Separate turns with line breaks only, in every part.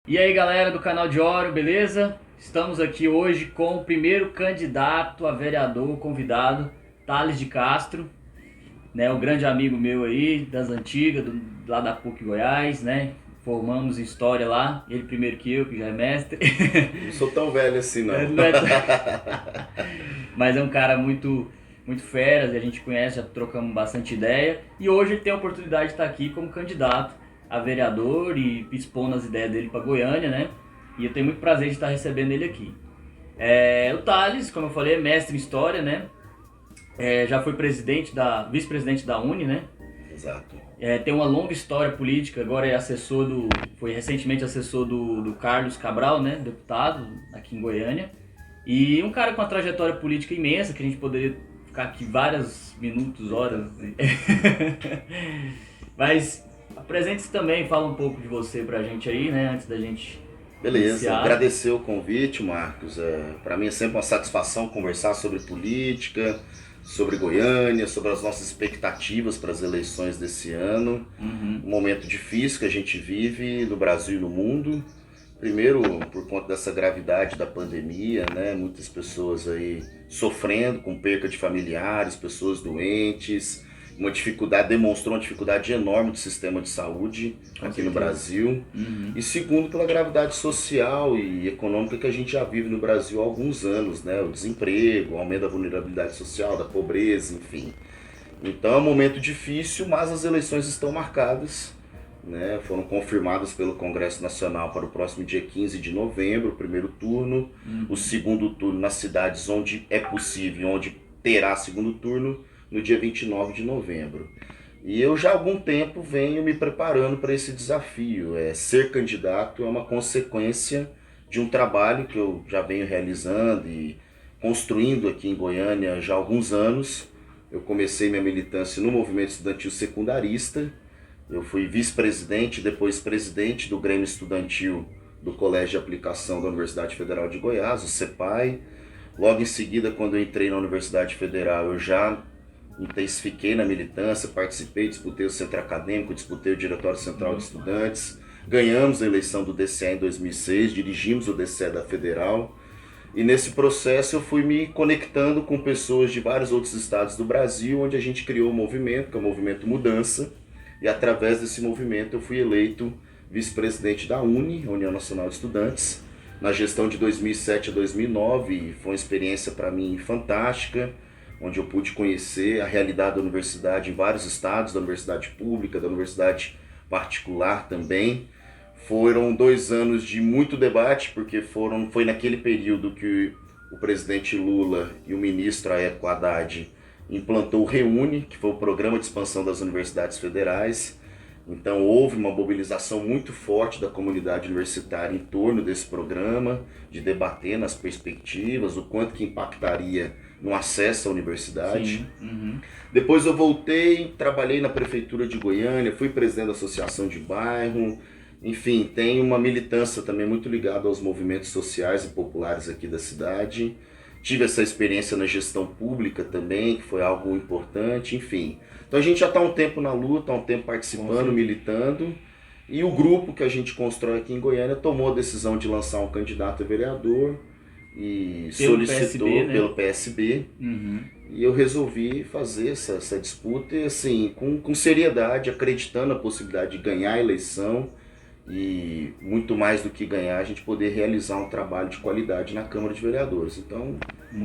E aí galera do canal de Oro, beleza? Estamos aqui hoje com o primeiro candidato a vereador convidado, Thales de Castro, né? O grande amigo meu aí, das antigas, lá da PUC Goiás, né? Formamos em História lá, ele primeiro que já é mestre.
Não sou tão velho assim, não.
Não é Mas é um cara muito fera, a gente conhece, já trocamos bastante ideia. E hoje ele tem a oportunidade de estar aqui como candidato a vereador e expondo as ideias dele para Goiânia, né? E eu tenho muito prazer de estar recebendo ele aqui. O Thales, como eu falei, é mestre em História, né? Já foi vice-presidente da Uni, né?
Exato.
Tem uma longa história política, agora foi recentemente assessor do Carlos Cabral, né? Deputado aqui em Goiânia. E um cara com uma trajetória política imensa, que a gente poderia ficar aqui vários minutos, horas. Mas apresente-se também, fala um pouco de você pra gente aí, né, antes da gente
Beleza,
iniciar.
agradecer o convite, Marcos. Para mim é sempre uma satisfação conversar sobre política, sobre Goiânia, sobre as nossas expectativas para as eleições desse ano. Um momento difícil que a gente vive no Brasil e no mundo. Primeiro, por conta dessa gravidade da pandemia, né? Muitas pessoas aí sofrendo com perca de familiares, pessoas doentes, demonstrou uma dificuldade enorme do sistema de saúde aqui no Brasil. E segundo, pela gravidade social e econômica que a gente já vive no Brasil há alguns anos, né? O desemprego, o aumento da vulnerabilidade social, da pobreza, enfim. Então é um momento difícil, mas as eleições estão marcadas, né? Foram confirmadas pelo Congresso Nacional para o próximo dia 15 de novembro, o primeiro turno, o segundo turno nas cidades onde é possível, onde terá segundo turno, no dia 29 de novembro. E eu já há algum tempo venho me preparando para esse desafio. Ser candidato é uma consequência de um trabalho que eu já venho realizando e construindo aqui em Goiânia já há alguns anos. Eu comecei minha militância no movimento estudantil secundarista. Eu fui vice-presidente, depois presidente do Grêmio Estudantil do Colégio de Aplicação da Universidade Federal de Goiás, o CEPAI. Logo em seguida, quando eu entrei na Universidade Federal, eu já intensifiquei na militância, participei, disputei o centro acadêmico, disputei o Diretório Central de Estudantes, ganhamos a eleição do DCE em 2006, dirigimos o DCE da Federal, e nesse processo eu fui me conectando com pessoas de vários outros estados do Brasil, onde a gente criou um movimento, que é o Movimento Mudança, e através desse movimento eu fui eleito vice-presidente da UNE, União Nacional de Estudantes, na gestão de 2007 a 2009, e foi uma experiência para mim fantástica, onde eu pude conhecer a realidade da universidade em vários estados, da universidade pública, da universidade particular também. Foram 2 anos de muito debate, porque foi naquele período que o presidente Lula e o ministro Aécio Haddad implantou o REUNE, que foi o Programa de Expansão das Universidades Federais. Então houve uma mobilização muito forte da comunidade universitária em torno desse programa, de debater nas perspectivas, o quanto que impactaria no acesso à universidade. Depois eu voltei, trabalhei na prefeitura de Goiânia, fui presidente da associação de bairro, enfim, tenho uma militância também muito ligada aos movimentos sociais e populares aqui da cidade. Tive essa experiência na gestão pública também, que foi algo importante, enfim. Então a gente já está há um tempo na luta, há um tempo participando, militando, e o grupo que a gente constrói aqui em Goiânia tomou a decisão de lançar um candidato a vereador e solicitou
PSB, né?
pelo PSB, e eu resolvi fazer essa disputa e, assim, com seriedade, acreditando na possibilidade de ganhar a eleição e, muito mais do que ganhar, a gente poder realizar um trabalho de qualidade na Câmara de Vereadores. Então,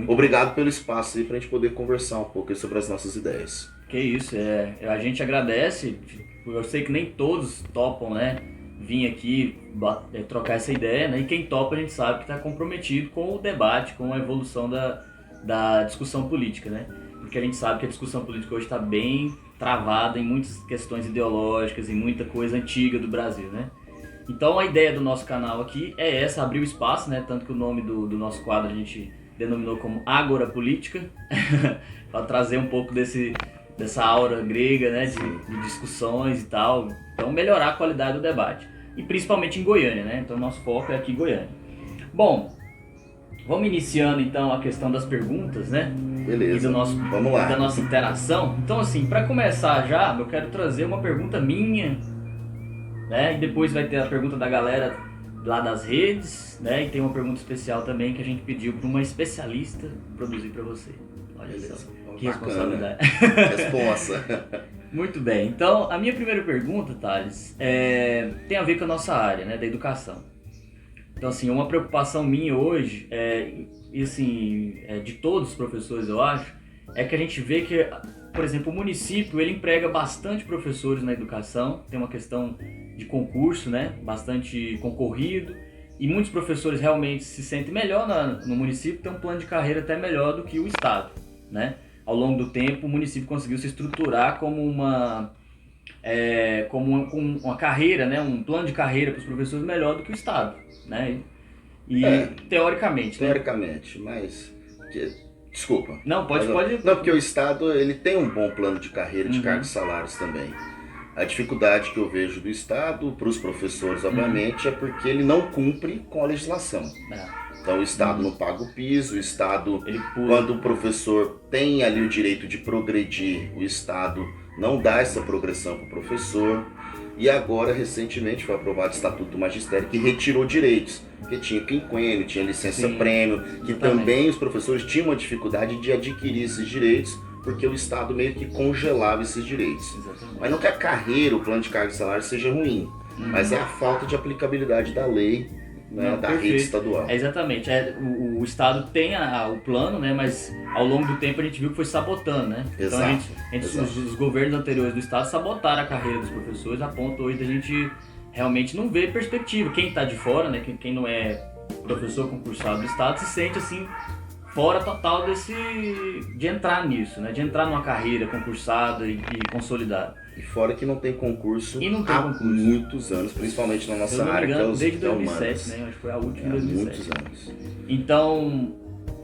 obrigado pelo espaço aí para a gente poder conversar um pouco sobre as nossas ideias.
Que isso, a gente agradece, eu sei que nem todos topam, né, vir aqui trocar essa ideia, né, e quem topa a gente sabe que está comprometido com o debate, com a evolução da discussão política, né, porque a gente sabe que a discussão política hoje está bem travada em muitas questões ideológicas e muita coisa antiga do Brasil, né. Então a ideia do nosso canal aqui é essa, abrir o espaço, né, tanto que o nome do nosso quadro a gente denominou como Ágora Política, para trazer um pouco dessa aura grega, né, de discussões e tal, então melhorar a qualidade do debate, e principalmente em Goiânia, né, então nosso foco é aqui em Goiânia. Bom, vamos iniciando então a questão das perguntas, né,
Beleza, vamos lá.
da nossa interação. Então assim, para começar já, eu quero trazer uma pergunta minha, né, e depois vai ter a pergunta da galera lá das redes, né? E tem uma pergunta especial também que a gente pediu para uma especialista produzir para você. Olha
Beleza.
só,
Bacana.
que responsabilidade.
Responsa.
Muito bem, então a minha primeira pergunta, Thales, tem a ver com a nossa área, né, da educação. Então, assim, uma preocupação minha hoje, e assim, de todos os professores, eu acho, é que a gente vê que, por exemplo, o município, ele emprega bastante professores na educação, tem uma questão de concurso, né, bastante concorrido, e muitos professores realmente se sentem melhor no município, tem um plano de carreira até melhor do que o estado, né? Ao longo do tempo, o município conseguiu se estruturar como uma carreira, né, um plano de carreira para os professores melhor do que o estado, né? E teoricamente,
teoricamente, né? Mas desculpa.
Não, pode.
Não, porque o estado ele tem um bom plano de carreira, de cargos e salários também. A dificuldade que eu vejo do estado para os professores, obviamente, é porque ele não cumpre com a legislação. Então o Estado não paga o piso, o Estado, quando o professor tem ali o direito de progredir, o Estado não dá essa progressão para o professor. E agora, recentemente, foi aprovado o Estatuto do Magistério, que retirou direitos, porque tinha quinquênio, tinha licença-prêmio, que também os professores tinham uma dificuldade de adquirir esses direitos, porque o Estado meio que congelava esses direitos.
Exatamente.
Mas não que a carreira, o plano de carga e salário seja ruim, mas é a falta de aplicabilidade da lei, né, da rede estadual.
Exatamente. O Estado tem o plano, né, mas ao longo do tempo a gente viu que foi sabotando, né?
Exato.
Então os governos anteriores do Estado sabotaram a carreira dos professores a ponto hoje da gente realmente não ver perspectiva. Quem está de fora, né, quem não é professor concursado do Estado se sente assim fora total de entrar nisso, né, de entrar numa carreira concursada e consolidada.
E fora que não tem concurso há muitos anos, principalmente na nossa área, que é os
desde 2007, né? Acho que foi a última em 2007.
Muitos anos.
Então,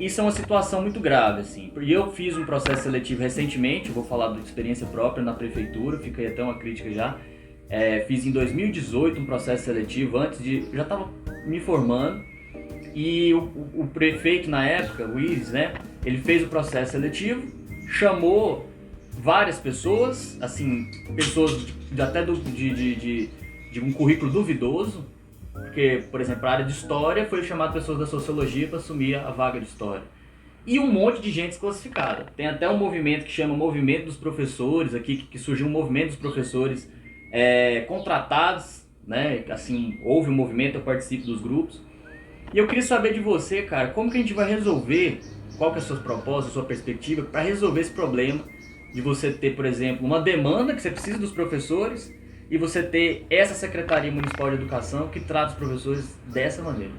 isso é uma situação muito grave, assim. E eu fiz um processo seletivo recentemente, vou falar de experiência própria na prefeitura, fica aí até uma crítica já. Fiz em 2018 um processo seletivo, já estava me formando, e o prefeito na época, o Iris, né? Ele fez o processo seletivo, chamou várias pessoas, assim, pessoas até de um currículo duvidoso, porque, por exemplo, a área de história foi chamada pessoas da sociologia para assumir a vaga de história. E um monte de gente desclassificada. Tem até um movimento que chama Movimento dos Professores, aqui, que surgiu um movimento dos professores contratados, né? Assim, houve um movimento, eu participo dos grupos. E eu queria saber de você, cara, como que a gente vai resolver, qual que é a sua proposta, a sua perspectiva, para resolver esse problema de você ter, por exemplo, uma demanda que você precisa dos professores e você ter essa Secretaria Municipal de Educação que trata os professores dessa maneira.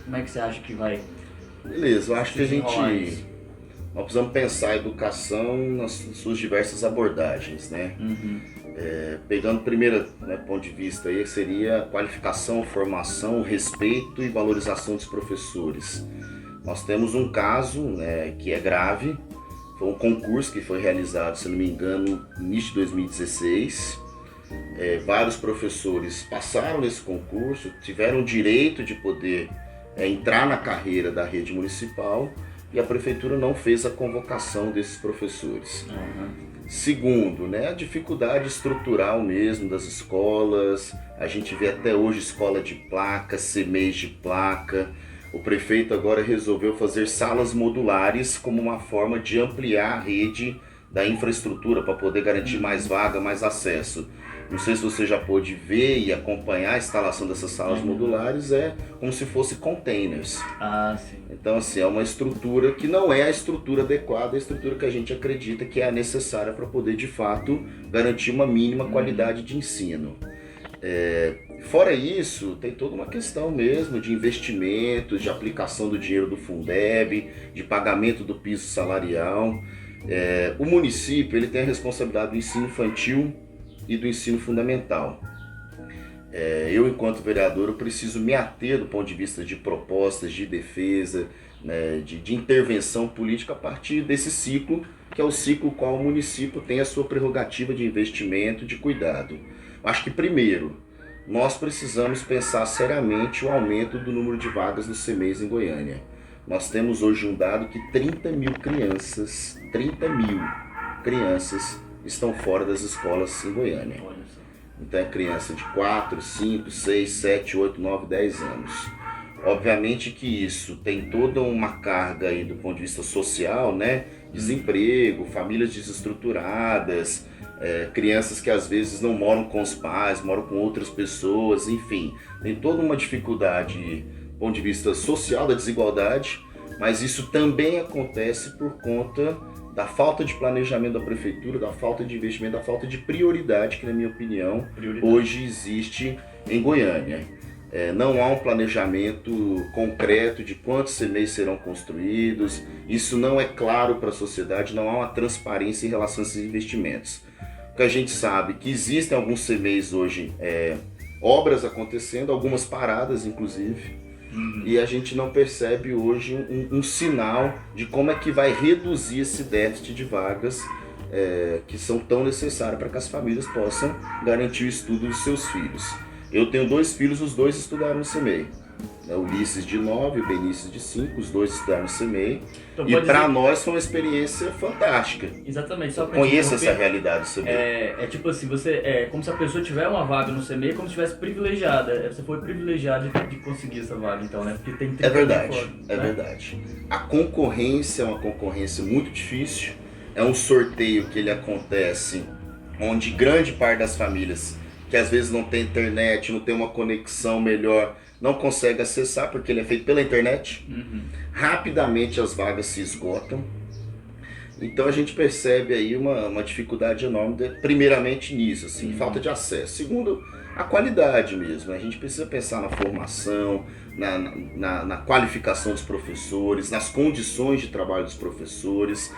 Como é que você acha que vai?
Beleza, eu acho que nós precisamos pensar a educação nas suas diversas abordagens, né? Pegando primeiro, né, ponto de vista aí, seria a qualificação, formação, respeito e valorização dos professores. Nós temos um caso, né, que é grave. Foi um concurso que foi realizado, se não me engano, no início de 2016. Vários professores passaram nesse concurso, tiveram o direito de poder entrar na carreira da rede municipal e a prefeitura não fez a convocação desses professores. Segundo, né, a dificuldade estrutural mesmo das escolas. A gente vê até hoje escola de placa, CMEs de placa. O prefeito agora resolveu fazer salas modulares como uma forma de ampliar a rede da infraestrutura para poder garantir mais vaga, mais acesso. Não sei se você já pôde ver e acompanhar a instalação dessas salas modulares, como se fosse containers.
Sim.
Então, assim, é uma estrutura que não é a estrutura adequada, a estrutura que a gente acredita que é a necessária para poder, de fato, garantir uma mínima qualidade de ensino. Fora isso, tem toda uma questão mesmo de investimentos, de aplicação do dinheiro do Fundeb, de pagamento do piso salarial. O município ele tem a responsabilidade do ensino infantil e do ensino fundamental. Eu, enquanto vereador, eu preciso me ater do ponto de vista de propostas, de defesa, né, de intervenção política a partir desse ciclo, que é o ciclo qual o município tem a sua prerrogativa de investimento, de cuidado. Acho que, primeiro, nós precisamos pensar seriamente o aumento do número de vagas no CMEs em Goiânia. Nós temos hoje um dado que 30 mil crianças estão fora das escolas em Goiânia. Então é criança de 4, 5, 6, 7, 8, 9, 10 anos. Obviamente que isso tem toda uma carga aí do ponto de vista social, né? Desemprego, famílias desestruturadas, crianças que às vezes não moram com os pais, moram com outras pessoas, enfim. Tem toda uma dificuldade do ponto de vista social da desigualdade, mas isso também acontece por conta da falta de planejamento da prefeitura, da falta de investimento, da falta de prioridade que, na minha opinião, hoje existe em Goiânia. Não há um planejamento concreto de quantos CMEIs serão construídos, isso não é claro para a sociedade, não há uma transparência em relação a esses investimentos. Porque a gente sabe que existem alguns CMEIs hoje, obras acontecendo, algumas paradas inclusive, e a gente não percebe hoje um sinal de como é que vai reduzir esse déficit de vagas que são tão necessárias para que as famílias possam garantir o estudo dos seus filhos. Eu tenho 2 filhos, os 2 estudaram no CMEI. O Ulisses de 9 e o Benício de 5, os 2 estudaram no CMEI. Então, e para nós foi uma experiência fantástica.
Exatamente. Só pra
conheça essa realidade do CMEI.
É tipo assim, é como se a pessoa tiver uma vaga no CMEI, como se estivesse privilegiada. Você foi privilegiado de conseguir essa vaga, então, né? Porque tem 30
verdade. A concorrência é uma concorrência muito difícil. É um sorteio que ele acontece onde grande parte das famílias que às vezes não tem internet, não tem uma conexão melhor, não consegue acessar porque ele é feito pela internet. Rapidamente as vagas se esgotam. Então a gente percebe aí uma dificuldade enorme, primeiramente nisso, assim, falta de acesso. Segundo, a qualidade mesmo. A gente precisa pensar na formação, na qualificação dos professores, nas condições de trabalho dos professores.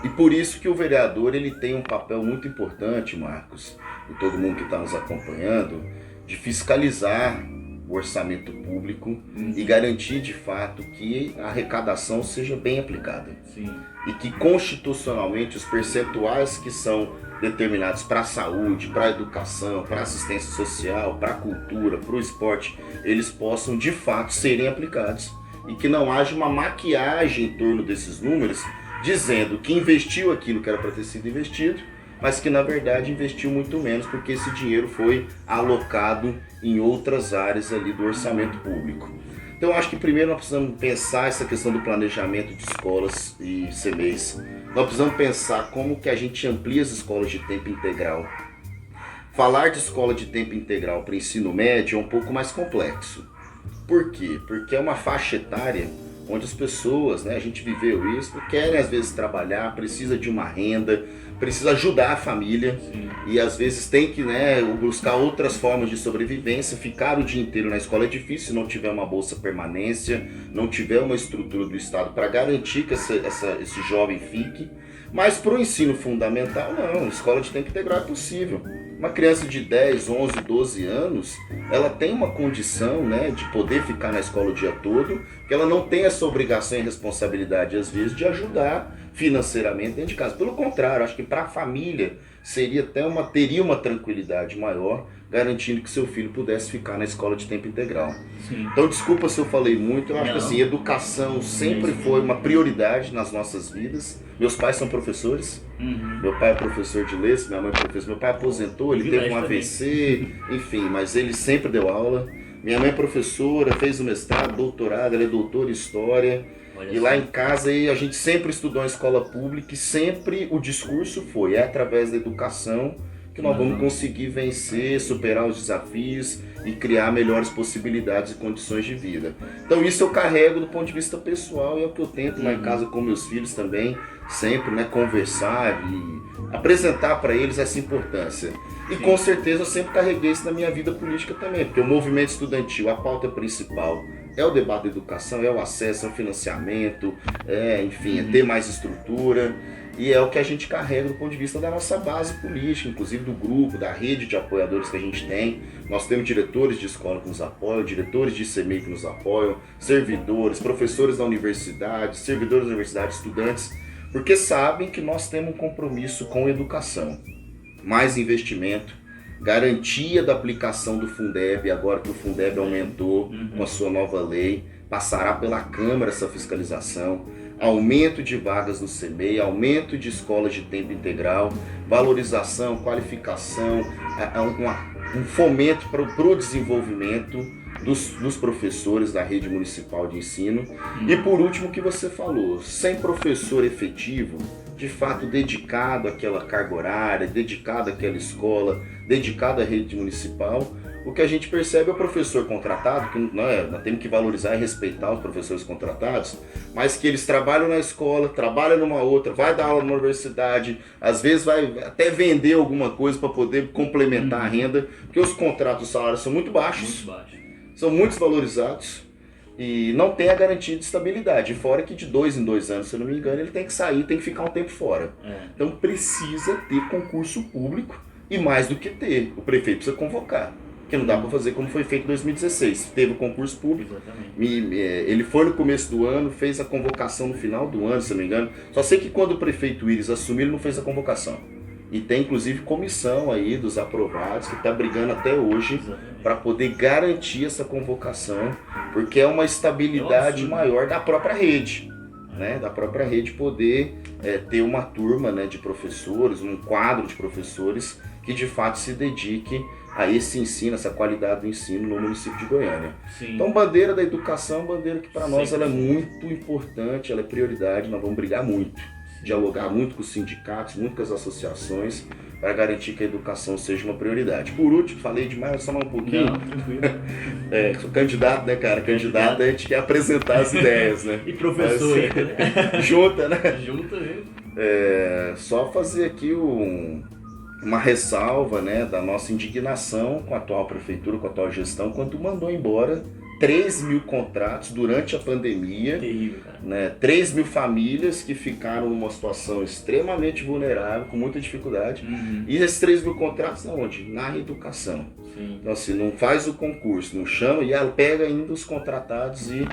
E por isso que o vereador ele tem um papel muito importante, Marcos, e todo mundo que está nos acompanhando, de fiscalizar o orçamento público e garantir de fato que a arrecadação seja bem aplicada.
Sim.
E que constitucionalmente os percentuais que são determinados para a saúde, para a educação, para a assistência social, para a cultura, para o esporte, eles possam de fato serem aplicados. E que não haja uma maquiagem em torno desses números, dizendo que investiu aquilo que era para ter sido investido, mas que na verdade investiu muito menos porque esse dinheiro foi alocado em outras áreas ali do orçamento público. Então eu acho que primeiro nós precisamos pensar essa questão do planejamento de escolas e CMEIs. Nós precisamos pensar como que a gente amplia as escolas de tempo integral. Falar de escola de tempo integral para ensino médio é um pouco mais complexo. Por quê? Porque é uma faixa etária onde as pessoas, a gente viveu isso, querem às vezes trabalhar, precisa de uma renda, precisa ajudar a família.
Sim.
E às vezes tem que buscar outras formas de sobrevivência. Ficar o dia inteiro na escola é difícil se não tiver uma bolsa permanência, não tiver uma estrutura do Estado para garantir que esse jovem fique. Mas para o ensino fundamental, não, escola de tempo integral é possível. Uma criança de 10, 11, 12 anos, ela tem uma condição de poder ficar na escola o dia todo, que ela não tem essa obrigação e responsabilidade, às vezes, de ajudar financeiramente dentro de casa. Pelo contrário, acho que para a família teria uma tranquilidade maior, garantindo que seu filho pudesse ficar na escola de tempo integral.
Sim.
Então, desculpa se eu falei muito, eu acho que assim, educação sempre foi uma prioridade nas nossas vidas. Meus pais são professores, meu pai é professor de inglês, minha mãe é professora, meu pai aposentou, ele teve um AVC, enfim, mas ele sempre deu aula. Minha mãe é professora, fez o mestrado, doutorado, ela é doutora em História. E lá em casa a gente sempre estudou em escola pública e sempre o discurso foi, através da educação que nós vamos conseguir vencer, superar os desafios e criar melhores possibilidades e condições de vida. Então isso eu carrego do ponto de vista pessoal e é o que eu tento lá em casa com meus filhos também, sempre conversar e apresentar para eles essa importância. E com certeza eu sempre carreguei isso na minha vida política também, porque o movimento estudantil, a pauta principal é o debate da educação, é o acesso ao financiamento, enfim, é ter mais estrutura. E é o que a gente carrega do ponto de vista da nossa base política, inclusive do grupo, da rede de apoiadores que a gente tem. Nós temos diretores de escola que nos apoiam, diretores de CMEI que nos apoiam, servidores, professores da universidade, servidores da universidade, estudantes, porque sabem que nós temos um compromisso com a educação. Mais investimento, garantia da aplicação do Fundeb, agora que o Fundeb aumentou com a sua nova lei, passará pela Câmara essa fiscalização. aumento de vagas no CMEI, aumento de escolas de tempo integral, valorização, qualificação, um fomento para o desenvolvimento dos professores da rede municipal de ensino. E por último, o que você falou, sem professor efetivo, de fato dedicado àquela carga horária, dedicado àquela escola, dedicado à rede municipal, o que a gente percebe é o professor contratado, que nós temos que valorizar e respeitar os professores contratados, mas que eles trabalham na escola, trabalham numa outra, vai dar aula numa universidade, às vezes vai até vender alguma coisa para poder complementar a renda, porque os contratos, os salários são muito baixos, são muito desvalorizados e não tem a garantia de estabilidade. Fora que de 2 em 2 anos, se eu não me engano, ele tem que sair, tem que ficar um tempo fora. Então precisa ter concurso público e mais do que ter, o prefeito precisa convocar. Que não dá para fazer como foi feito em 2016. Teve o concurso público, ele foi no começo do ano, fez a convocação no final do ano, se não me engano. Só sei que quando o prefeito Íris assumiu, ele não fez a convocação. E tem inclusive comissão aí dos aprovados que está brigando até hoje para poder garantir essa convocação, porque é uma estabilidade maior da própria rede. Né, da própria rede poder ter uma turma, né, de professores, um quadro de professores que de fato se dedique a esse ensino, essa qualidade do ensino no município de Goiânia.
Sim.
Então, bandeira da educação, bandeira que para nós ela é muito importante, ela é prioridade, nós vamos brigar muito, dialogar muito com os sindicatos, muito com as associações, para garantir que a educação seja uma prioridade. Por último, falei demais, só mais um pouquinho.
Não, tranquilo.
Sou candidato, né, cara? Candidato, a gente quer apresentar as ideias, né?
E professor,
né? Junta, né?
Junta, viu?
Só fazer aqui uma ressalva, né, da nossa indignação com a atual prefeitura, com a atual gestão, quando mandou embora 3 mil contratos durante a pandemia.
Terrível, cara.
Né, 3 mil famílias que ficaram numa situação extremamente vulnerável, com muita dificuldade. E esses 3 mil contratos onde? Na educação.
Sim.
Então assim, não faz o concurso, não chama, e ela pega ainda os contratados e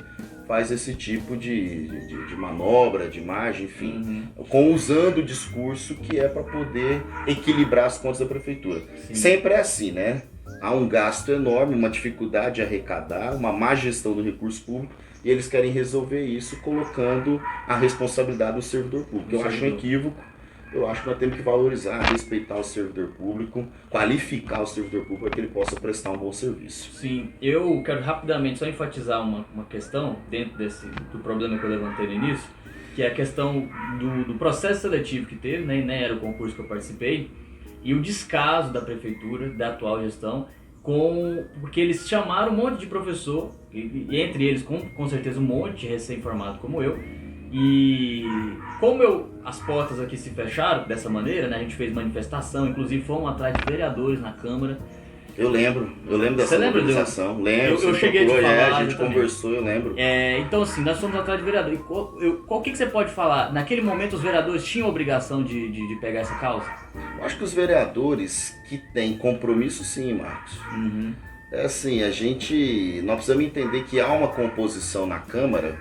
faz esse tipo de manobra, de margem, enfim, usando o discurso que é para poder equilibrar as contas da prefeitura.
Sim.
Sempre é assim, né? Há um gasto enorme, uma dificuldade de arrecadar, uma má gestão do recurso público, e eles querem resolver isso colocando a responsabilidade do servidor público. Eu acho um equívoco. Eu acho que nós temos que valorizar, respeitar o servidor público, qualificar o servidor público para que ele possa prestar um bom serviço.
Sim, eu quero rapidamente só enfatizar uma questão dentro do problema que eu levantei no início, que é a questão do processo seletivo que teve, né, nem era o concurso que eu participei, e o descaso da prefeitura, da atual gestão, porque eles chamaram um monte de professor, e entre eles com certeza um monte de recém-formado como eu, e como as portas aqui se fecharam dessa maneira, né, a gente fez manifestação, inclusive fomos atrás de vereadores na Câmara.
Eu lembro dessa mobilização. Lembro,
eu cheguei a te falar,
a gente conversou, eu lembro.
Então assim, nós fomos atrás de vereadores. Qual que você pode falar? Naquele momento os vereadores tinham obrigação de pegar essa causa?
Eu acho que os vereadores que têm compromisso, sim, Marcos. É assim, nós precisamos entender que há uma composição na Câmara,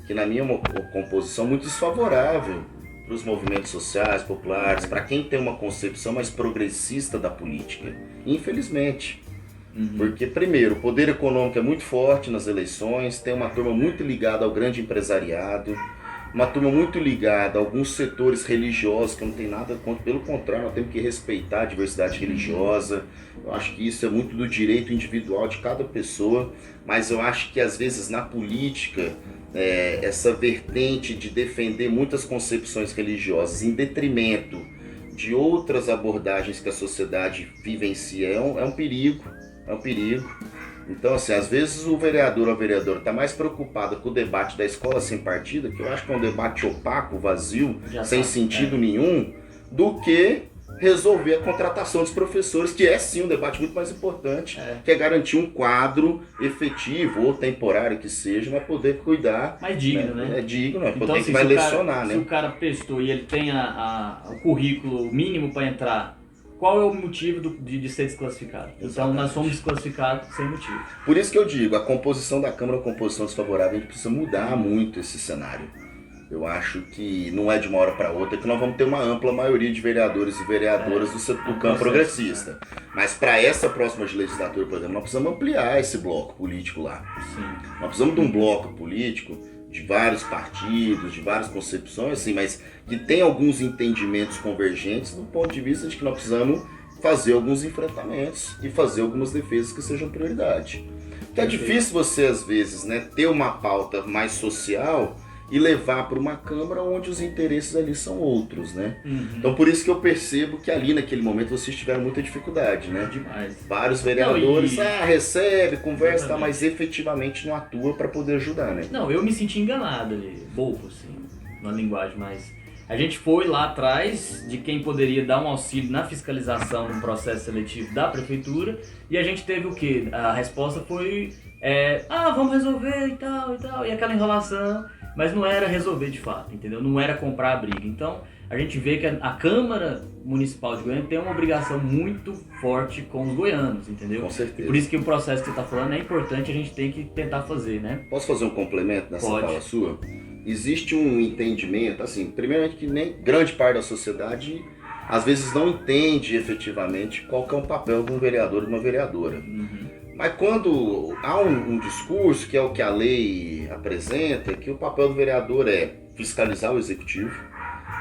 que na minha composição muito desfavorável para os movimentos sociais, populares, para quem tem uma concepção mais progressista da política, infelizmente. Porque, primeiro, o poder econômico é muito forte nas eleições, tem uma turma muito ligada ao grande empresariado, uma turma muito ligada a alguns setores religiosos, que não tem nada contra, pelo contrário, nós temos que respeitar a diversidade religiosa. Eu acho que isso é muito do direito individual de cada pessoa, mas eu acho que às vezes na política, essa vertente de defender muitas concepções religiosas em detrimento de outras abordagens que a sociedade vivencia é um perigo. Então, assim, às vezes o vereador ou a vereadora está mais preocupada com o debate da escola sem partida, que eu acho que é um debate opaco, vazio, sem sentido nenhum, do que resolver a contratação dos professores, que é sim um debate muito mais importante, que é garantir um quadro efetivo ou temporário que seja, mas poder cuidar.
Mais digno, né?
É digno,
então,
poder
assim,
que vai lecionar, né?
Se o cara prestou e ele tem o currículo mínimo para entrar, qual é o motivo de ser desclassificado?
Exatamente.
Então nós somos desclassificados sem motivo.
Por isso que eu digo, a composição da Câmara é uma composição desfavorável, a gente precisa mudar muito esse cenário. Eu acho que não é de uma hora para outra que nós vamos ter uma ampla maioria de vereadores e vereadoras do campo progressista. Mas para essa próxima legislatura, por exemplo, nós precisamos ampliar esse bloco político lá.
Sim.
Nós precisamos de um bloco político de vários partidos, de várias concepções, assim, mas que tem alguns entendimentos convergentes do ponto de vista de que nós precisamos fazer alguns enfrentamentos e fazer algumas defesas que sejam prioridade. Porque é difícil você, às vezes, né, ter uma pauta mais social e levar para uma Câmara onde os interesses ali são outros, né? Então por isso que eu percebo que ali naquele momento vocês tiveram muita dificuldade, né?
Demais.
Vários vereadores, recebe, conversa, tá, mas efetivamente não atua para poder ajudar, né?
Não, eu me senti enganado ali, bobo, assim, na linguagem, mas a gente foi lá atrás de quem poderia dar um auxílio na fiscalização no processo seletivo da prefeitura e a gente teve o quê? A resposta foi, vamos resolver e tal, e aquela enrolação. Mas não era resolver de fato, entendeu? Não era comprar a briga. Então, a gente vê que a Câmara Municipal de Goiânia tem uma obrigação muito forte com os goianos, entendeu?
Com certeza.
E por isso que o processo que você está falando é importante, a gente tem que tentar fazer, né?
Posso fazer um complemento nessa
Pode.
fala sua? Existe um entendimento, assim, primeiramente que nem grande parte da sociedade às vezes não entende efetivamente qual que é o papel de um vereador e de uma vereadora. Mas quando há um discurso, que é o que a lei apresenta, que o papel do vereador é fiscalizar o executivo,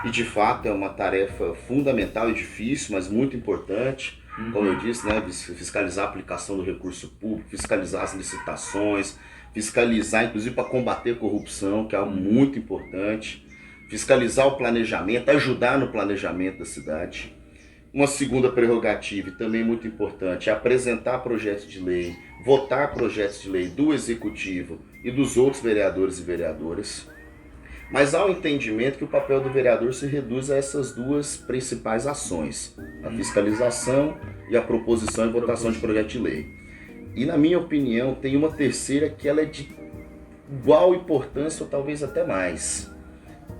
e de fato é uma tarefa fundamental e difícil, mas muito importante, como eu disse, né, fiscalizar a aplicação do recurso público, fiscalizar as licitações, fiscalizar inclusive para combater a corrupção, que é algo muito importante, fiscalizar o planejamento, ajudar no planejamento da cidade. Uma segunda prerrogativa, e também muito importante, é apresentar projetos de lei, votar projetos de lei do Executivo e dos outros vereadores e vereadoras. Mas há um entendimento que o papel do vereador se reduz a essas duas principais ações, a fiscalização e a proposição e votação de projeto de lei. E na minha opinião, tem uma terceira que ela é de igual importância ou talvez até mais,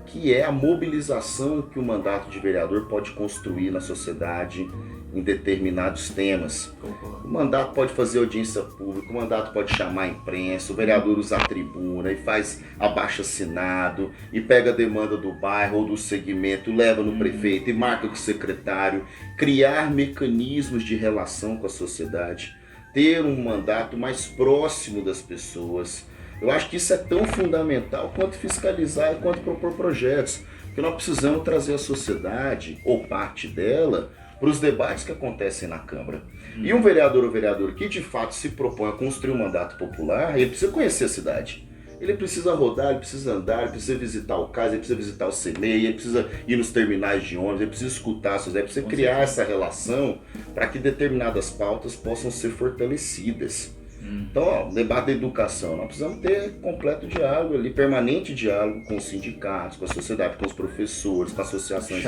que é a mobilização que o mandato de vereador pode construir na sociedade em determinados temas.
Concordo.
O mandato pode fazer audiência pública, o mandato pode chamar a imprensa, o vereador usa a tribuna e faz abaixo-assinado e pega a demanda do bairro ou do segmento, leva no prefeito e marca com o secretário, criar mecanismos de relação com a sociedade, ter um mandato mais próximo das pessoas. Eu acho que isso é tão fundamental quanto fiscalizar e quanto propor projetos, porque nós precisamos trazer a sociedade, ou parte dela, para os debates que acontecem na Câmara. E um vereador ou vereadora que de fato se propõe a construir um mandato popular, ele precisa conhecer a cidade. Ele precisa rodar, ele precisa andar, ele precisa visitar o CAS, ele precisa visitar o CEMEI, ele precisa ir nos terminais de ônibus, ele precisa escutar a sociedade, ele precisa criar essa relação para que determinadas pautas possam ser fortalecidas. Então, o debate da educação, nós precisamos ter completo diálogo ali, permanente diálogo com os sindicatos, com a sociedade, com os professores, com associações,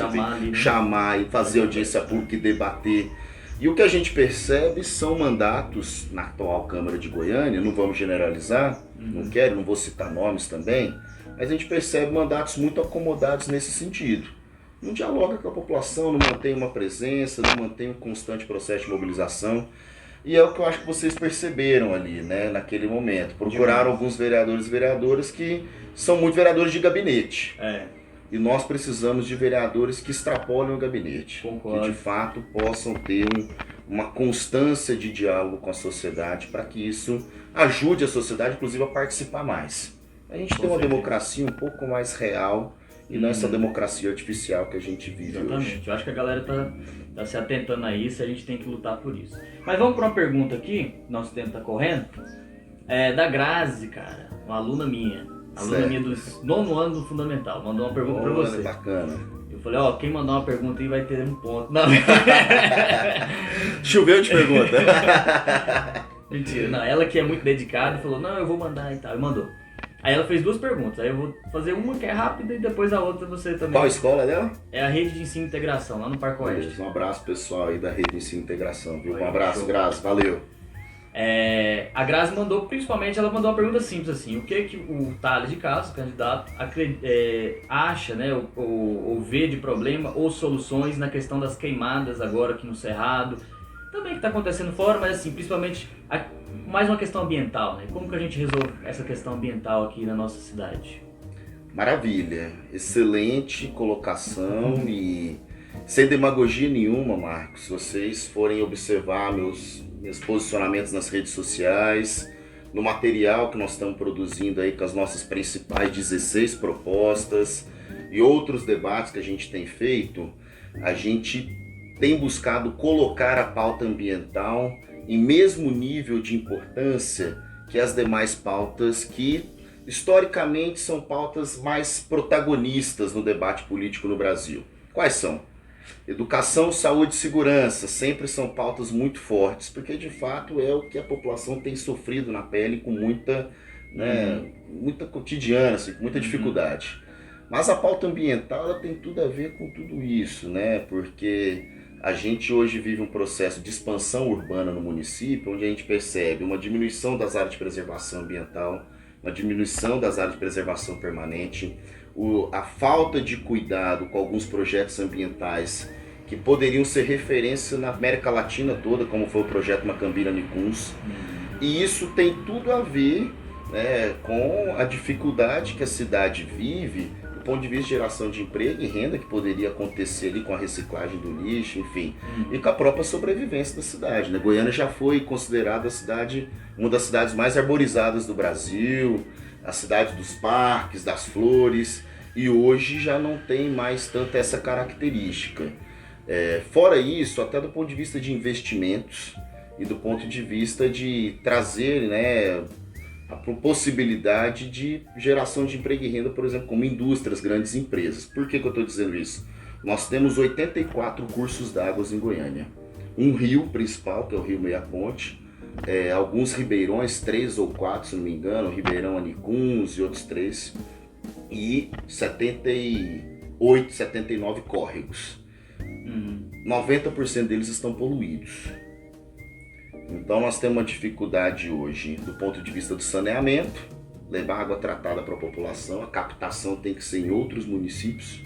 chamar e fazer audiência pública e debater. E o que a gente percebe são mandatos na atual Câmara de Goiânia, não vamos generalizar, não vou citar nomes também, mas a gente percebe mandatos muito acomodados nesse sentido. Não dialoga com a população, não mantém uma presença, não mantém um constante processo de mobilização. E é o que eu acho que vocês perceberam ali, né, naquele momento. Procuraram alguns vereadores e vereadoras que são muito vereadores de gabinete. E nós precisamos de vereadores que extrapolem o gabinete.
Concordo.
Que de fato possam ter uma constância de diálogo com a sociedade para que isso ajude a sociedade, inclusive, a participar mais. A gente tem uma democracia um pouco mais real e não essa democracia artificial que a gente vive hoje.
Eu acho que a galera tá se atentando a isso e a gente tem que lutar por isso. Mas vamos para uma pergunta aqui, nosso tempo tá correndo, da Grazi, cara, uma aluna minha. Aluna minha do 9º ano do Fundamental, mandou uma pergunta pra você.
Bacana.
Eu falei, quem mandar uma pergunta aí vai ter um ponto. Não.
Choveu de pergunta.
Mentira, não, ela que é muito dedicada falou, não, eu vou mandar e tal, e mandou. Aí ela fez 2 perguntas, aí eu vou fazer uma que é rápida e depois a outra você também.
Qual a escola dela?
É a Rede de Ensino e Integração, lá no Parque Oeste.
Um abraço pessoal aí da Rede de Ensino e Integração, viu? Um abraço, Grazi, valeu.
A Grazi mandou, principalmente, ela mandou uma pergunta simples assim, o que o Thales de Castro, candidato, acha, né, ou vê de problema ou soluções na questão das queimadas agora aqui no Cerrado, também que está acontecendo fora, mas assim, principalmente mais uma questão ambiental, né? Como que a gente resolve essa questão ambiental aqui na nossa cidade?
Maravilha, excelente colocação e sem demagogia nenhuma, Marcos. Se vocês forem observar meus posicionamentos nas redes sociais, no material que nós estamos produzindo aí com as nossas principais 16 propostas e outros debates que a gente tem feito, a gente tem buscado colocar a pauta ambiental em mesmo nível de importância que as demais pautas que historicamente são pautas mais protagonistas no debate político no Brasil. Quais são? Educação, saúde e segurança sempre são pautas muito fortes, porque de fato é o que a população tem sofrido na pele com muita, muita cotidiana, assim, com muita dificuldade. Mas a pauta ambiental ela tem tudo a ver com tudo isso, né? Porque a gente hoje vive um processo de expansão urbana no município, onde a gente percebe uma diminuição das áreas de preservação ambiental, uma diminuição das áreas de preservação permanente, a falta de cuidado com alguns projetos ambientais que poderiam ser referência na América Latina toda, como foi o projeto Macambira Nicuns. E isso tem tudo a ver, né, com a dificuldade que a cidade vive do ponto de vista de geração de emprego e renda que poderia acontecer ali com a reciclagem do lixo, enfim, e com a própria sobrevivência da cidade, né? Goiânia já foi considerada uma das cidades mais arborizadas do Brasil, a cidade dos parques, das flores, e hoje já não tem mais tanta essa característica. Fora isso, até do ponto de vista de investimentos e do ponto de vista de trazer, né, a possibilidade de geração de emprego e renda, por exemplo, como indústrias, grandes empresas. Por que eu estou dizendo isso? Nós temos 84 cursos d'água em Goiânia. Um rio principal, que é o Rio Meia Ponte, alguns ribeirões, 3 ou 4, se não me engano, Ribeirão Anicuns e outros 3, e 78, 79 córregos. 90% deles estão poluídos. Então nós temos uma dificuldade hoje do ponto de vista do saneamento, levar água tratada para a população, a captação tem que ser em outros municípios.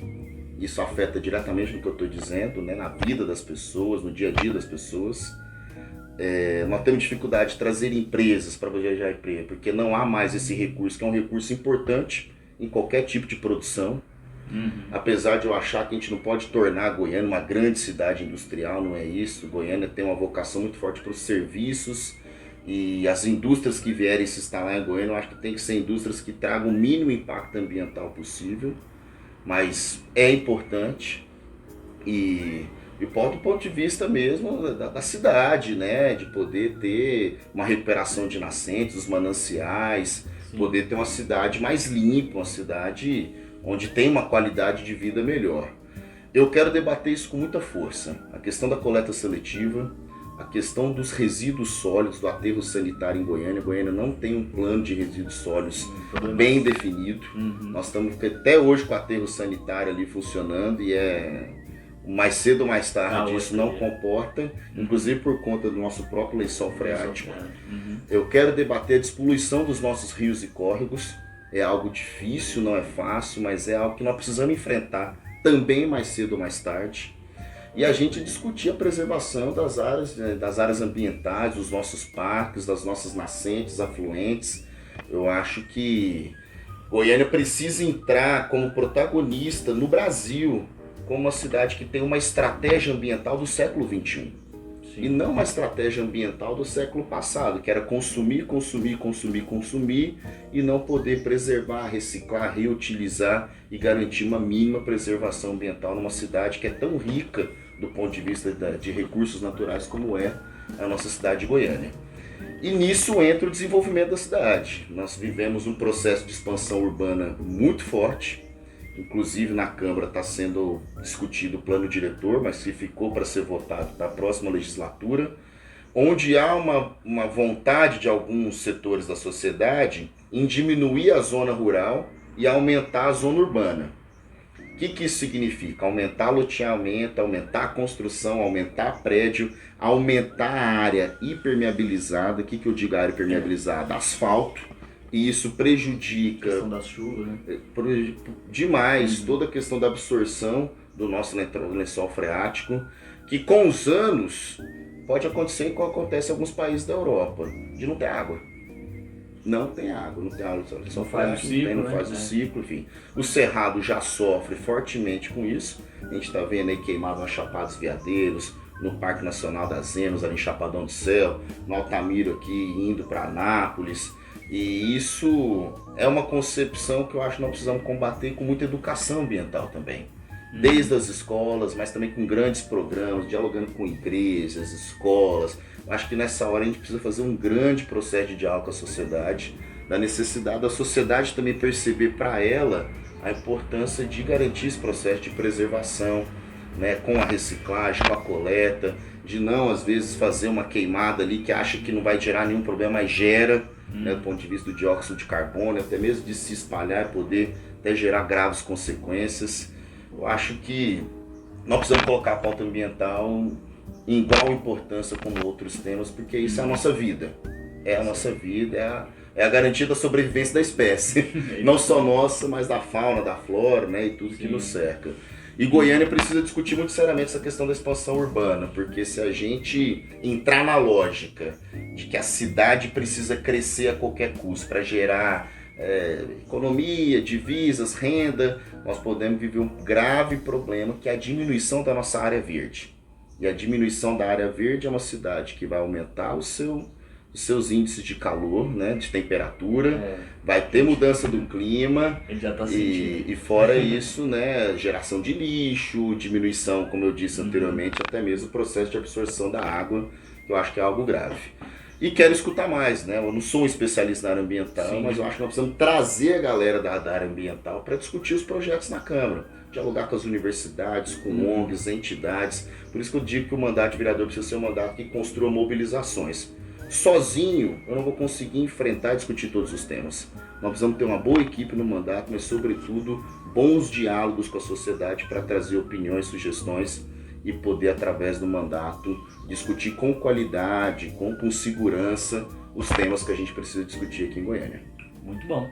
Isso afeta diretamente no que eu estou dizendo, né, na vida das pessoas, no dia a dia das pessoas. Nós temos dificuldade de trazer empresas para gerar emprego, porque não há mais esse recurso, que é um recurso importante em qualquer tipo de produção. Apesar de eu achar que a gente não pode tornar Goiânia uma grande cidade industrial, não é isso. Goiânia tem uma vocação muito forte para os serviços, e as indústrias que vierem se instalar em Goiânia, eu acho que tem que ser indústrias que tragam o mínimo impacto ambiental possível, mas é importante. E do ponto de vista mesmo da cidade, né, de poder ter uma recuperação de nascentes, os mananciais, poder ter uma cidade mais limpa, uma cidade onde tem uma qualidade de vida melhor. Eu quero debater isso com muita força. A questão da coleta seletiva, a questão dos resíduos sólidos, do aterro sanitário em Goiânia. Goiânia não tem um plano de resíduos sólidos bem definido. Nós estamos até hoje com o aterro sanitário ali funcionando e mais cedo ou mais tarde isso não comporta, inclusive por conta do nosso próprio lençol freático. Eu quero debater a despoluição dos nossos rios e córregos. É algo difícil, não é fácil, mas é algo que nós precisamos enfrentar também mais cedo ou mais tarde. E a gente discutir a preservação das áreas ambientais, dos nossos parques, das nossas nascentes, afluentes. Eu acho que Goiânia precisa entrar como protagonista no Brasil, como uma cidade que tem uma estratégia ambiental do século XXI. E não uma estratégia ambiental do século passado, que era consumir, consumir, consumir, consumir e não poder preservar, reciclar, reutilizar e garantir uma mínima preservação ambiental numa cidade que é tão rica do ponto de vista de recursos naturais como é a nossa cidade de Goiânia. E nisso entra o desenvolvimento da cidade. Nós vivemos um processo de expansão urbana muito forte. Inclusive na Câmara está sendo discutido o plano diretor, mas que ficou para ser votado para a próxima legislatura, onde há uma vontade de alguns setores da sociedade em diminuir a zona rural e aumentar a zona urbana. O que isso significa? Aumentar loteamento, aumentar a construção, aumentar prédio, aumentar a área impermeabilizada. O que eu digo área impermeabilizada? Asfalto. E isso prejudica
a questão das chuvas, né?
Demais toda a questão da absorção do nosso lençol freático, que com os anos pode acontecer como acontece em alguns países da Europa, de não ter água. Não tem água, não faz o ciclo, enfim. O Cerrado já sofre fortemente com isso. A gente está vendo aí queimado nas Chapadas Veadeiros, no Parque Nacional das Emas, ali em Chapadão do Céu, no Altamiro aqui, indo para Anápolis. E isso é uma concepção que eu acho que nós precisamos combater com muita educação ambiental também. Desde as escolas, mas também com grandes programas, dialogando com igrejas, escolas. Acho que nessa hora a gente precisa fazer um grande processo de diálogo com a sociedade, da necessidade da sociedade também perceber para ela a importância de garantir esse processo de preservação, né, com a reciclagem, com a coleta, de não às vezes fazer uma queimada ali que acha que não vai gerar nenhum problema, mas gera, né, do ponto de vista do dióxido de carbono, até mesmo de se espalhar e poder até gerar graves consequências. Eu acho que nós precisamos colocar a pauta ambiental em igual importância como outros temas, porque isso é a nossa vida. É a nossa vida, é a garantia da sobrevivência da espécie. Não só nossa, mas da fauna, da flora, né, e tudo que nos cerca. E Goiânia precisa discutir muito seriamente essa questão da expansão urbana, porque se a gente entrar na lógica de que a cidade precisa crescer a qualquer custo para gerar economia, divisas, renda, nós podemos viver um grave problema que é a diminuição da nossa área verde. E a diminuição da área verde é uma cidade que vai aumentar os seus índices de calor, né, de temperatura, vai ter mudança do clima,
Ele já tá sentindo.
e fora isso, né, geração de lixo, diminuição, como eu disse anteriormente, até mesmo o processo de absorção da água, que eu acho que é algo grave. E quero escutar mais, né? Eu não sou um especialista na área ambiental, mas eu acho que nós precisamos trazer a galera da área ambiental para discutir os projetos na Câmara, dialogar com as universidades, com ONGs, entidades. Por isso que eu digo que o mandato de vereador precisa ser um mandato que construa mobilizações. Sozinho eu não vou conseguir enfrentar e discutir todos os temas. Nós precisamos ter uma boa equipe no mandato, mas sobretudo bons diálogos com a sociedade para trazer opiniões, sugestões e poder, através do mandato, discutir com qualidade, com segurança, os temas que a gente precisa discutir aqui em Goiânia.
Muito bom.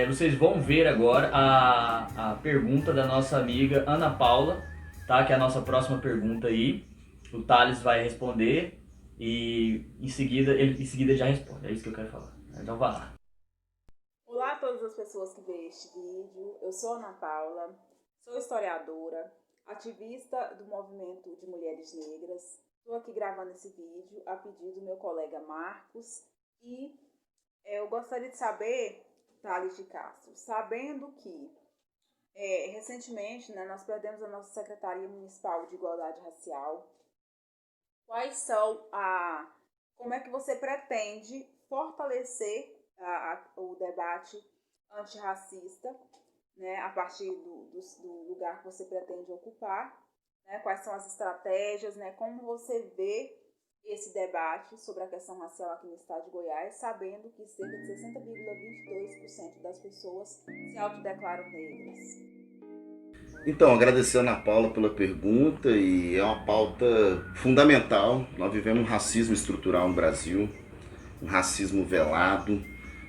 Vocês vão ver agora a pergunta da nossa amiga Ana Paula, tá? Que é a nossa próxima pergunta aí. O Thales vai responder e em seguida ele já responde. É isso que eu quero falar. Então vai lá.
Olá a todas as pessoas que veem este vídeo. Eu sou Ana Paula. Sou historiadora, ativista do movimento de mulheres negras. Estou aqui gravando esse vídeo a pedido do meu colega Marcos e eu gostaria de saber, Thales de Castro, sabendo que recentemente, né, nós perdemos a nossa Secretaria Municipal de Igualdade Racial, como é que você pretende fortalecer o debate antirracista, né, a partir do lugar que você pretende ocupar, né, quais são as estratégias, né, como você vê esse debate sobre a questão racial aqui no estado de Goiás, sabendo que cerca de 60,22% das pessoas se autodeclaram negras.
Então, agradecer a Ana Paula pela pergunta, e é uma pauta fundamental. Nós vivemos um racismo estrutural no Brasil, um racismo velado,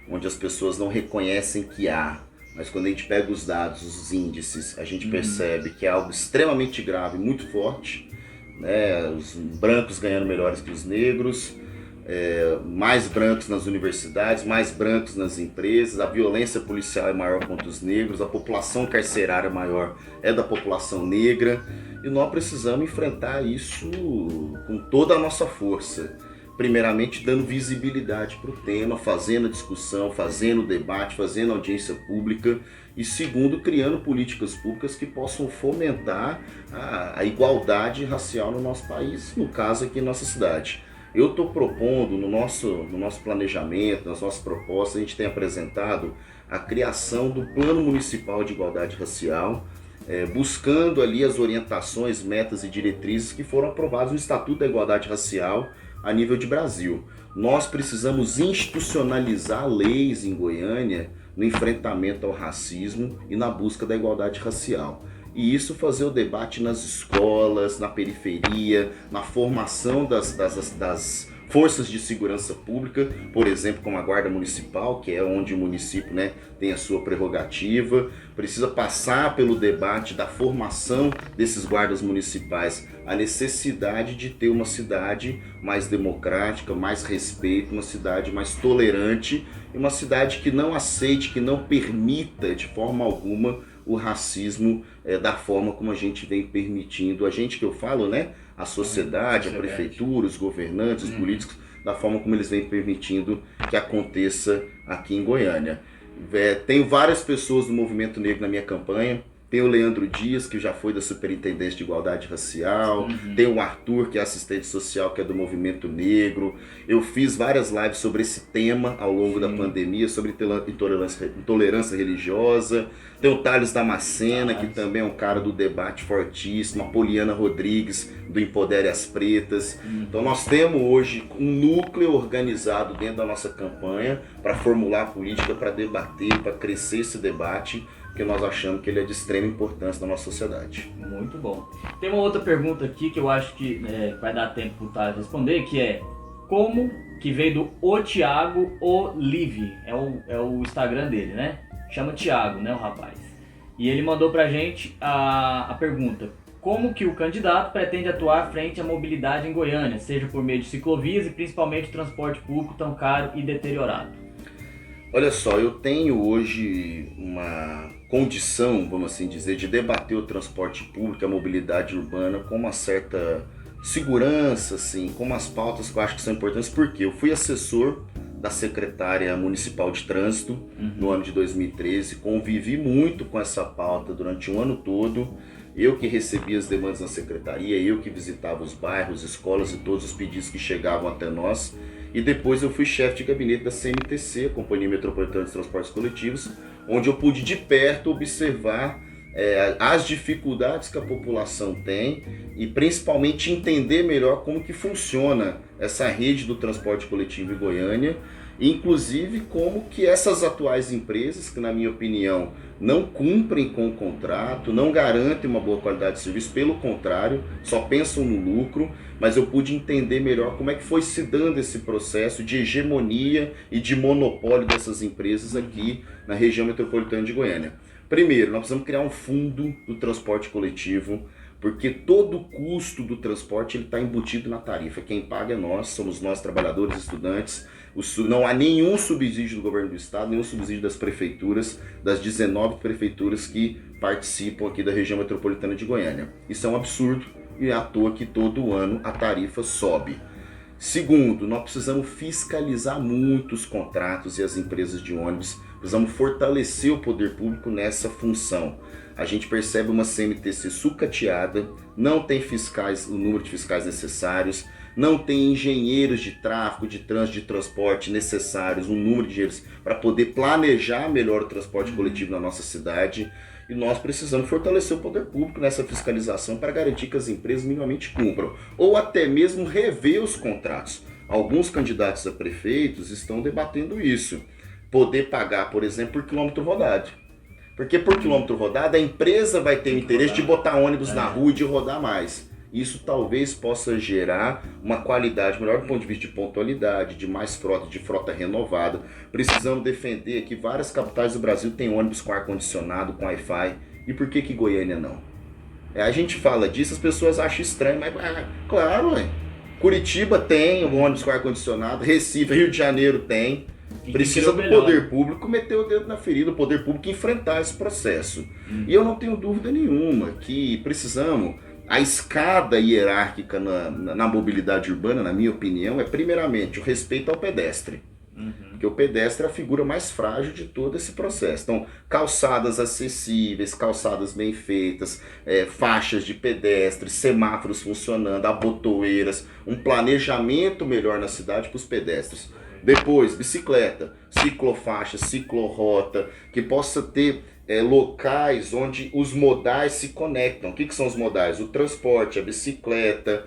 onde as pessoas não reconhecem que há. Mas quando a gente pega os dados, os índices, a gente percebe que é algo extremamente grave, muito forte, né? Os brancos ganhando melhores que os negros, mais brancos nas universidades, mais brancos nas empresas, a violência policial é maior contra os negros, a população carcerária maior é da população negra, e nós precisamos enfrentar isso com toda a nossa força. Primeiramente, dando visibilidade para o tema, fazendo a discussão, fazendo o debate, fazendo audiência pública, e segundo, criando políticas públicas que possam fomentar a igualdade racial no nosso país, no caso aqui em nossa cidade. Eu estou propondo, no nosso planejamento, nas nossas propostas, a gente tem apresentado a criação do Plano Municipal de Igualdade Racial, buscando ali as orientações, metas e diretrizes que foram aprovadas no Estatuto da Igualdade Racial a nível de Brasil. Nós precisamos institucionalizar leis em Goiânia no enfrentamento ao racismo e na busca da igualdade racial. E isso fazer o debate nas escolas, na periferia, na formação das forças de segurança pública, por exemplo, como a Guarda Municipal, que é onde o município, né, tem a sua prerrogativa. Precisa passar pelo debate da formação desses guardas municipais, a necessidade de ter uma cidade mais democrática, mais respeito, uma cidade mais tolerante, e uma cidade que não aceite, que não permita de forma alguma o racismo da forma como a gente vem permitindo. A gente, que eu falo, né? A sociedade, a prefeitura, os governantes, os políticos, da forma como eles vêm permitindo que aconteça aqui em Goiânia. Tenho várias pessoas do movimento negro na minha campanha. Tem o Leandro Dias, que já foi da Superintendência de Igualdade Racial. Tem o Arthur, que é assistente social, que é do movimento negro. Eu fiz várias lives sobre esse tema ao longo da pandemia, sobre intolerância religiosa. Tem o Thales Damascena, que também é um cara do debate fortíssimo. A Poliana Rodrigues, do Empodere as Pretas. Então nós temos hoje um núcleo organizado dentro da nossa campanha para formular a política, para debater, para crescer esse debate, porque nós achamos que ele é de extrema importância na nossa sociedade.
Muito bom. Tem uma outra pergunta aqui que eu acho que vai dar tempo para o Thales responder, que é como, que veio do O Thiago Olive, é o Instagram dele, né? Chama Thiago, né, o rapaz. E ele mandou pra gente a pergunta: como que o candidato pretende atuar frente à mobilidade em Goiânia, seja por meio de ciclovias e principalmente transporte público tão caro e deteriorado?
Olha só, eu tenho hoje uma condição, vamos assim dizer, de debater o transporte público, a mobilidade urbana com uma certa segurança, assim, com umas pautas que eu acho que são importantes, porque eu fui assessor da secretária municipal de trânsito no ano de 2013, convivi muito com essa pauta durante um ano todo. Eu que recebia as demandas na secretaria, eu que visitava os bairros, escolas e todos os pedidos que chegavam até nós. E depois eu fui chefe de gabinete da CMTC, Companhia Metropolitana de Transportes Coletivos, onde eu pude de perto observar as dificuldades que a população tem e principalmente entender melhor como que funciona essa rede do transporte coletivo em Goiânia, inclusive como que essas atuais empresas, que na minha opinião não cumprem com o contrato, não garantem uma boa qualidade de serviço, pelo contrário, só pensam no lucro, mas eu pude entender melhor como é que foi se dando esse processo de hegemonia e de monopólio dessas empresas aqui na região metropolitana de Goiânia. Primeiro, nós precisamos criar um fundo do transporte coletivo, porque todo o custo do transporte está embutido na tarifa. Quem paga é nós, somos nós, trabalhadores e estudantes. Não há nenhum subsídio do governo do estado, nenhum subsídio das prefeituras, das 19 prefeituras que participam aqui da região metropolitana de Goiânia. Isso é um absurdo e é à toa que todo ano a tarifa sobe. Segundo, nós precisamos fiscalizar muito os contratos e as empresas de ônibus. Precisamos fortalecer o poder público nessa função. A gente percebe uma CMTC sucateada, não tem fiscais, o número de fiscais necessários, não tem engenheiros de tráfego, de trânsito, de transporte necessários, um número de engenheiros para poder planejar melhor o transporte coletivo na nossa cidade. E nós precisamos fortalecer o poder público nessa fiscalização para garantir que as empresas minimamente cumpram, ou até mesmo rever os contratos. Alguns candidatos a prefeitos estão debatendo isso. Poder pagar, por exemplo, por quilômetro rodado. Porque por quilômetro rodado a empresa vai ter o interesse de botar ônibus na rua e de rodar mais. Isso talvez possa gerar uma qualidade melhor do ponto de vista de pontualidade, de mais frota, de frota renovada. Precisamos defender que várias capitais do Brasil têm ônibus com ar-condicionado, com Wi-Fi. E por que Goiânia não? A gente fala disso, as pessoas acham estranho, mas claro, Curitiba tem um ônibus com ar-condicionado, Recife, Rio de Janeiro tem. Precisa do poder público meter o dedo na ferida, o poder público enfrentar esse processo. E eu não tenho dúvida nenhuma que precisamos. A escada hierárquica na mobilidade urbana, na minha opinião, é primeiramente o respeito ao pedestre. Porque o pedestre é a figura mais frágil de todo esse processo. Então, calçadas acessíveis, calçadas bem feitas, faixas de pedestre, semáforos funcionando, abotoeiras, um planejamento melhor na cidade para os pedestres. Depois, bicicleta, ciclofaixa, ciclorrota, que possa ter locais onde os modais se conectam. O que são os modais? O transporte, a bicicleta,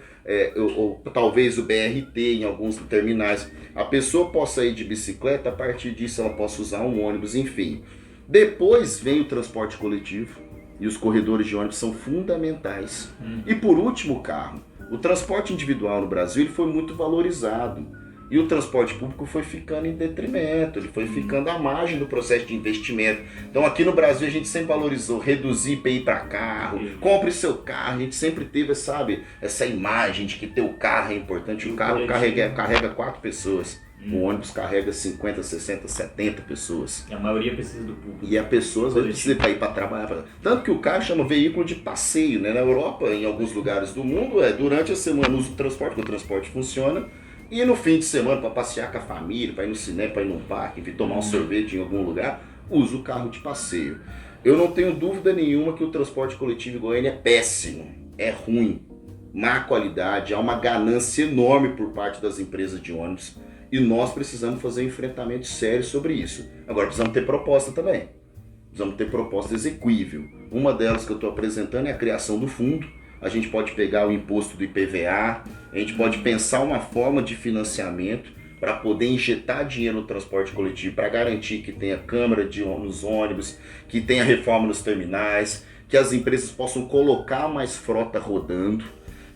ou talvez o BRT em alguns terminais. A pessoa possa ir de bicicleta, a partir disso ela possa usar um ônibus, enfim. Depois vem o transporte coletivo e os corredores de ônibus são fundamentais. E por último, o carro. O transporte individual no Brasil ele foi muito valorizado. E o transporte público foi ficando em detrimento, ele foi ficando à margem do processo de investimento. Então aqui no Brasil a gente sempre valorizou reduzir IPI para carro, compre seu carro, a gente sempre teve, sabe, essa imagem de que ter o carro é importante. O carro carrega 4 pessoas, o ônibus carrega 50, 60, 70 pessoas.
E a maioria precisa do público.
E a pessoa às vezes precisa para ir para trabalhar. Tanto que o carro chama veículo de passeio, né? Na Europa, em alguns lugares do mundo, durante a semana usa o transporte, porque o transporte funciona. E no fim de semana, para passear com a família, para ir no cinema, para ir num parque, vir tomar um sorvete em algum lugar, usa o carro de passeio. Eu não tenho dúvida nenhuma que o transporte coletivo em Goiânia é péssimo, é ruim, má qualidade, há uma ganância enorme por parte das empresas de ônibus e nós precisamos fazer um enfrentamento sério sobre isso. Agora precisamos ter proposta também, precisamos ter proposta exequível. Uma delas que eu estou apresentando é a criação do fundo. A gente pode pegar o imposto do IPVA, a gente pode pensar uma forma de financiamento para poder injetar dinheiro no transporte coletivo, para garantir que tenha câmara nos ônibus, que tenha reforma nos terminais, que as empresas possam colocar mais frota rodando.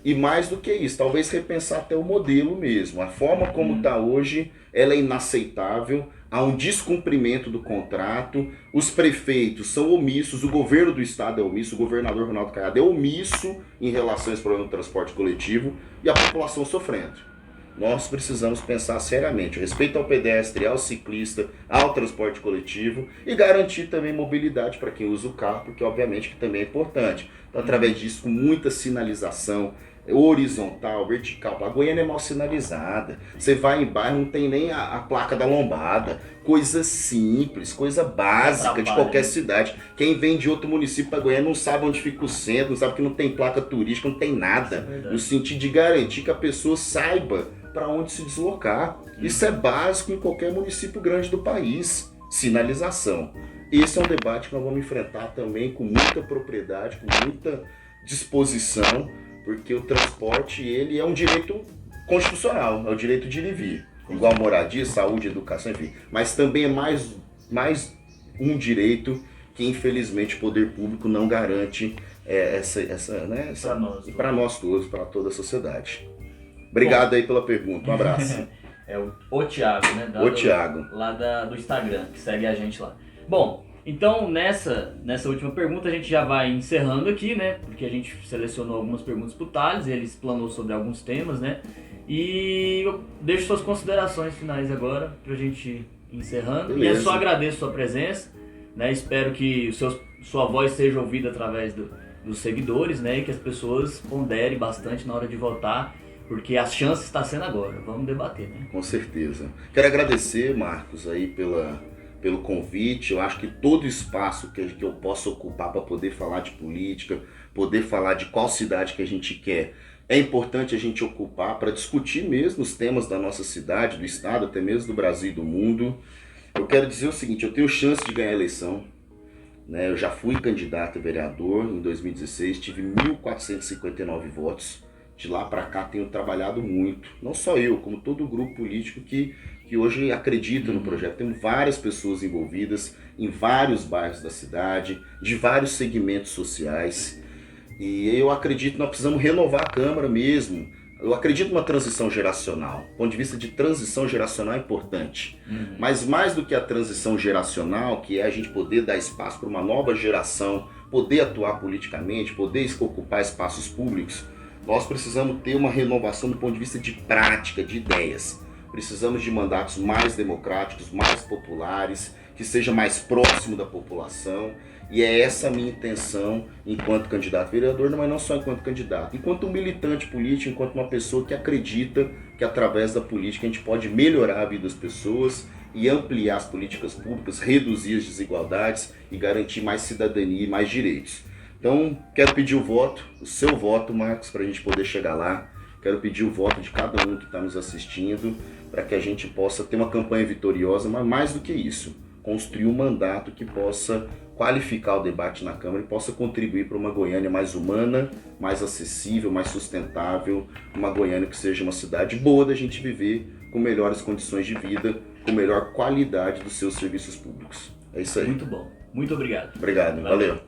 E mais do que isso, talvez repensar até o modelo mesmo. A forma como está hoje, ela é inaceitável, há um descumprimento do contrato, os prefeitos são omissos, o governo do estado é omisso, o governador Ronaldo Caiado é omisso em relação a esse problema do transporte coletivo e a população sofrendo. Nós precisamos pensar seriamente o respeito ao pedestre, ao ciclista, ao transporte coletivo e garantir também mobilidade para quem usa o carro, porque obviamente que também é importante. Então, através disso, com muita sinalização horizontal, vertical. A Goiânia é mal sinalizada. Você vai em bairro, não tem nem a placa da lombada. Coisa simples, coisa básica de qualquer cidade. Quem vem de outro município para Goiânia não sabe onde fica o centro, não sabe que não tem placa turística, não tem nada. No sentido de garantir que a pessoa saiba para onde se deslocar. Isso é básico em qualquer município grande do país. Sinalização. Esse é um debate que nós vamos enfrentar também com muita propriedade, com muita disposição, porque o transporte ele é um direito constitucional, é o direito de ir e vir. Igual moradia, saúde, educação, enfim. Mas também é mais um direito que infelizmente o poder público não garante para nós todos, para toda a sociedade. Obrigado. Bom, aí pela pergunta, um abraço.
É o Thiago, né?
O Thiago.
Lá do Instagram, que segue a gente lá. Bom, então nessa última pergunta a gente já vai encerrando aqui, né? Porque a gente selecionou algumas perguntas pro Thales, ele explanou sobre alguns temas, né? E eu deixo suas considerações finais agora pra gente ir encerrando. Beleza. E eu só agradeço a sua presença, né? Espero que sua voz seja ouvida através dos seguidores, né? E que as pessoas ponderem bastante na hora de votar, porque a chance está sendo agora. Vamos debater, né?
Com certeza. Quero agradecer, Marcos, aí pelo convite. Eu acho que todo espaço que eu possa ocupar para poder falar de política, poder falar de qual cidade que a gente quer, é importante a gente ocupar para discutir mesmo os temas da nossa cidade, do estado, até mesmo do Brasil e do mundo. Eu quero dizer o seguinte, eu tenho chance de ganhar a eleição, né? Eu já fui candidato a vereador em 2016, tive 1.459 votos. De lá para cá tenho trabalhado muito, não só eu, como todo o grupo político que hoje acredita no projeto. Temos várias pessoas envolvidas em vários bairros da cidade, de vários segmentos sociais. E eu acredito que nós precisamos renovar a Câmara mesmo. Eu acredito numa transição geracional. Do ponto de vista de transição geracional é importante. Mas mais do que a transição geracional, que é a gente poder dar espaço para uma nova geração, poder atuar politicamente, poder ocupar espaços públicos, nós precisamos ter uma renovação do ponto de vista de prática, de ideias. Precisamos de mandatos mais democráticos, mais populares, que seja mais próximo da população. E é essa a minha intenção enquanto candidato a vereador, mas não só enquanto candidato. Enquanto um militante político, enquanto uma pessoa que acredita que através da política a gente pode melhorar a vida das pessoas e ampliar as políticas públicas, reduzir as desigualdades e garantir mais cidadania e mais direitos. Então, quero pedir o seu voto, Marcos, para a gente poder chegar lá. Quero pedir o voto de cada um que está nos assistindo, para que a gente possa ter uma campanha vitoriosa, mas mais do que isso, construir um mandato que possa qualificar o debate na Câmara e possa contribuir para uma Goiânia mais humana, mais acessível, mais sustentável, uma Goiânia que seja uma cidade boa da gente viver, com melhores condições de vida, com melhor qualidade dos seus serviços públicos. É isso aí.
Muito bom. Muito obrigado.
Obrigado. Valeu.